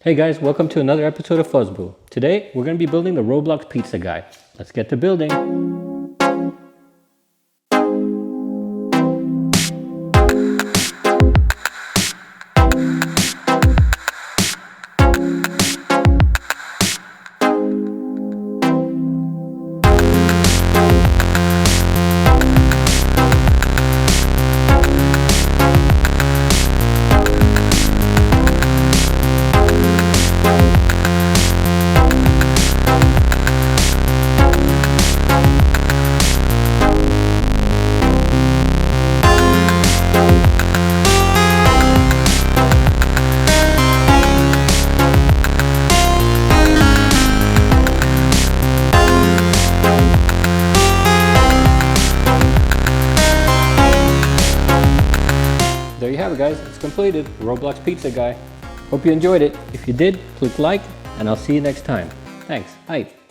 Hey guys, welcome to another episode of Fuzzboo. Today, we're going to be building the Roblox pizza guy. Let's get to building. There you have it, guys. It's completed. Roblox pizza guy. Hope you enjoyed it. If you did, click like, and I'll see you next time. Thanks. Bye.